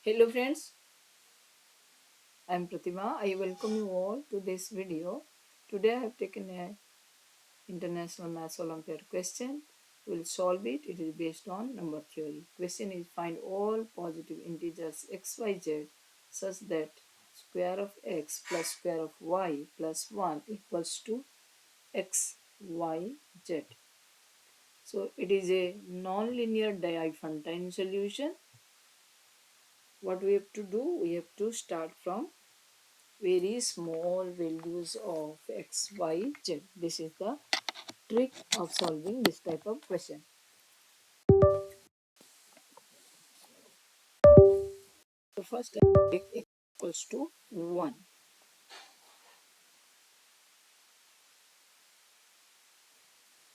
Hello friends, I am Pratima. I welcome you all to this video. Today I have taken a International Maths Olympiad question. We will solve it. It is based on number theory. Question is find all positive integers x, y, z such that square of x plus square of y plus 1 equals to x, y, z. So it is a non-linear Diophantine solution. What we have to do? We have to start from very small values of x, y, z. This is the trick of solving this type of question. So first I take x equals to 1.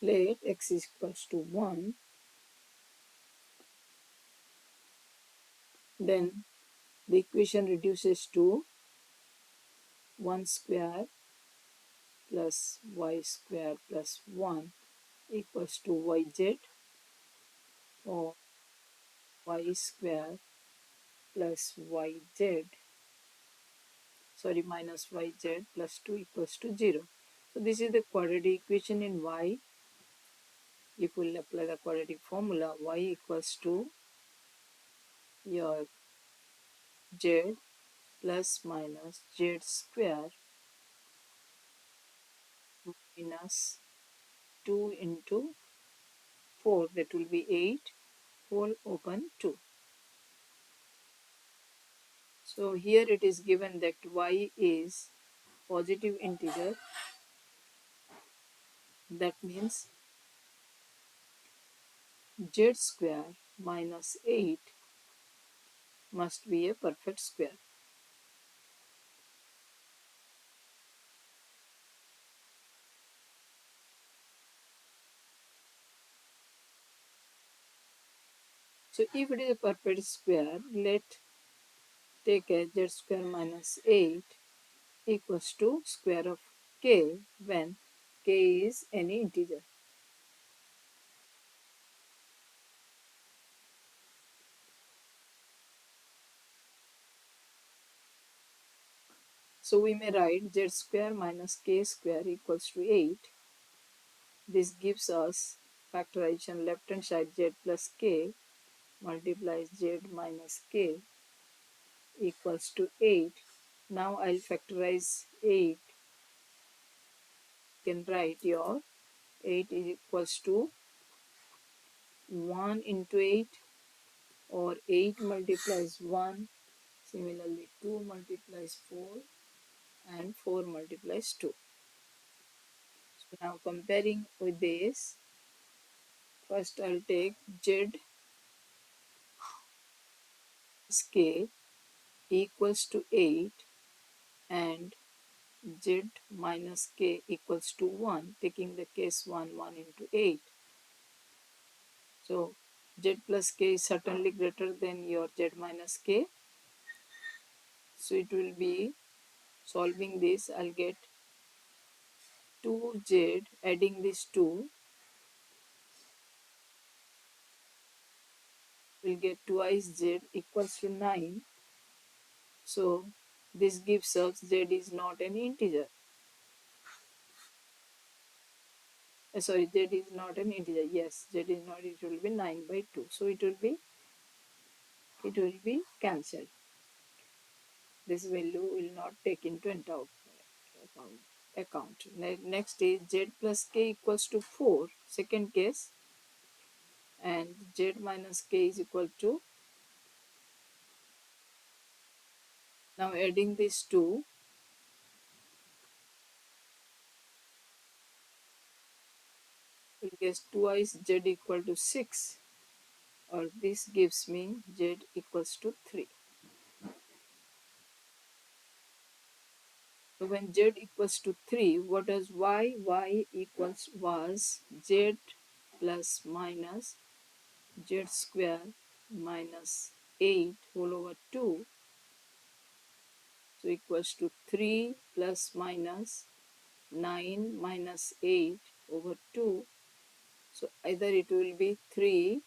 Let x is equals to 1. Then the equation reduces to 1 square plus y square plus 1 equals to yz, or y square plus yz, minus yz plus 2 equals to 0. So this is the quadratic equation in y. If we will apply the quadratic formula, y equals to your z plus minus z square minus 2 into 4, that will be 8, whole open 2. So here it is given that y is positive integer. That means z square minus 8 must be a perfect square. So if it is a perfect square, let take a z square minus 8 equals to square of k when k is any integer. So we may write z square minus k square equals to 8. This gives us factorization left hand side z plus k multiplies z minus k equals to 8. Now I'll factorize 8. You can write your 8 is equals to 1 into 8, or 8 multiplies 1. Similarly 2 multiplies 4 and 4 multiplies 2. So now comparing with this, first I'll take z k equals to 8 and z minus k equals to 1, taking the case 1 into 8. So z plus k is certainly greater than your z minus k. So it will be, solving this, I'll get 2z, adding this 2, we'll get twice z equals to 9. So this gives us z is not an integer. Z is not an integer. Yes, z is not. It will be 9 by 2. So it will be cancelled. This value will not take into account. Next is z plus k equals to 4. Second case, and z minus k is equal to, now adding these two, we'll get twice z equal to 6, or this gives me z equals to 3. So when z equals to 3, what is y? Y equals was z plus minus z square minus 8 whole over 2. So equals to 3 plus minus 9 minus 8 over 2. So either it will be 3,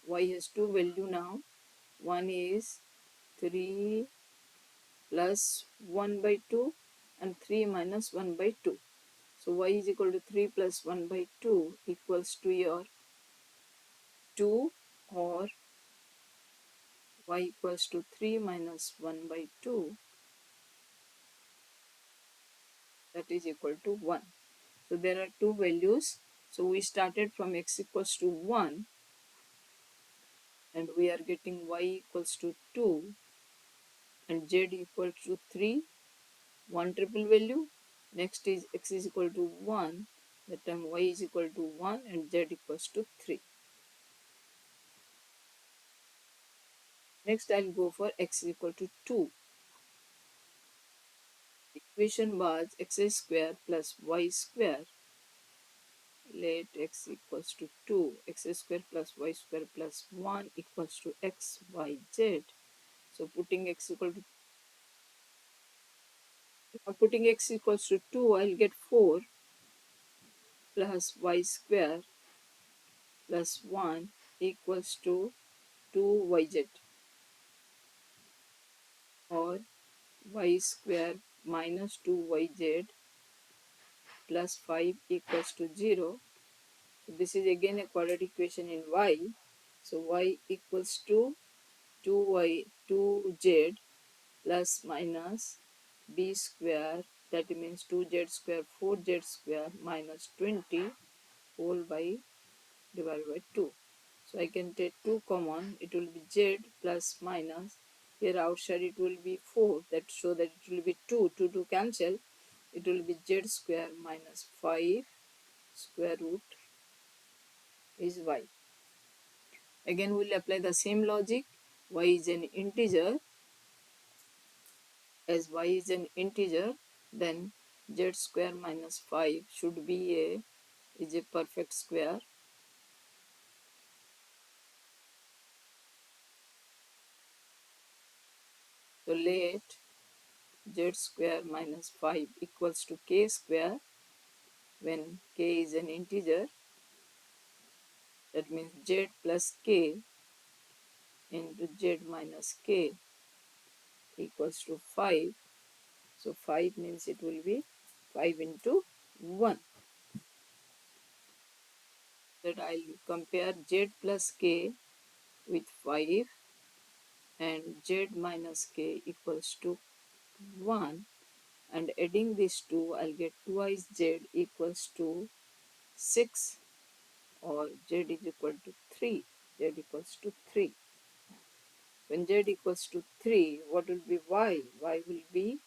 y has two value now. One is 3 plus 1 by 2 and 3 minus 1 by 2. So y is equal to 3 plus 1 by 2 equals to your 2, or y equals to 3 minus 1 by 2, that is equal to 1. So there are two values. So we started from x equals to 1 and we are getting y equals to 2 and z equals to 3, one triple value. Next is x is equal to 1, that time y is equal to 1 and z equals to 3. Next I'll go for x is equal to 2. Equation was x square plus y square. Let x equals to 2, x square plus y square plus 1 equals to x, y, z. So putting x equals to 2, I'll get 4 plus y square plus 1 equals to 2yz, or y square minus 2yz plus 5 equals to 0. So this is again a quadratic equation in y. So y equals to 2z plus minus b square, that means 2z square 4z square minus 20 whole by divided by 2. So I can take 2 common, it will be z plus minus, here outside it will be 4, that so that it will be 2 to cancel, it will be z square minus 5 square root is y. Again we'll apply the same logic. Y is an integer. As y is an integer, then z square minus 5 should be a perfect square. So let z square minus 5 equals to k square. When k is an integer, that means z plus k into z minus k equals to 5. So 5 means it will be 5 into 1. That I'll compare z plus k with 5 and z minus k equals to 1, and adding these two I'll get twice z equals to 6, or z is equal to 3. Z equals to 3. When z equals to 3, what will be y? Y will be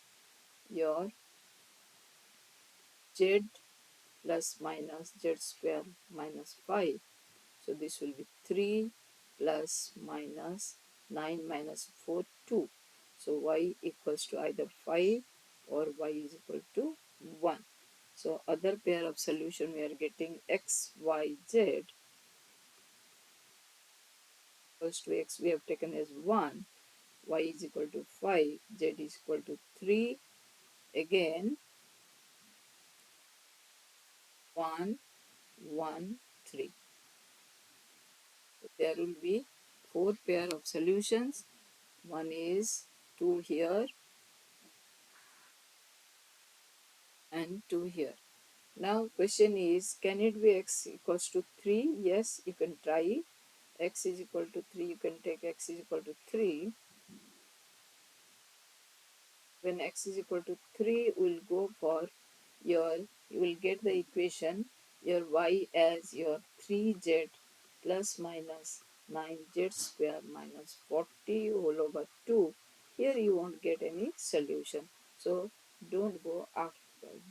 your z plus minus z square minus 5. So this will be 3 plus minus 9 minus 4, 2. So y equals to either 5 or y is equal to 1. So other pair of solution we are getting x, y, z equals to x we have taken as 1, y is equal to 5, z is equal to 3, again 1, 1, 3. So there will be 4 pair of solutions. One is 2 here and 2 here. Now question is, can it be x equals to 3? Yes, you can try. X is equal to 3, you can take x is equal to 3. When x is equal to 3, we'll go for you will get the equation, your y as your 3z plus minus 9z square minus 40 whole over 2. Here you won't get any solution. So don't go after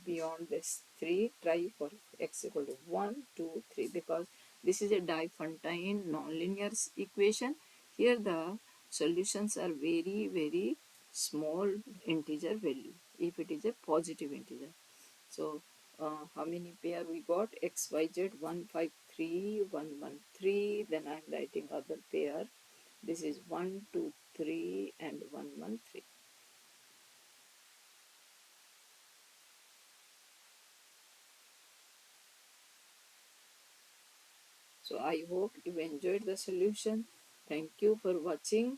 beyond this 3. Try for x equal to 1, 2, 3, because this is a Diophantine nonlinear equation. Here the solutions are very, very small integer value if it is a positive integer. So how many pair we got? X, Y, Z, 1, 5, 3, 1, 1, 3. Then I am writing other pair. This is 1, 2, 3 and 1, 1, 3. So I hope you enjoyed the solution. Thank you for watching.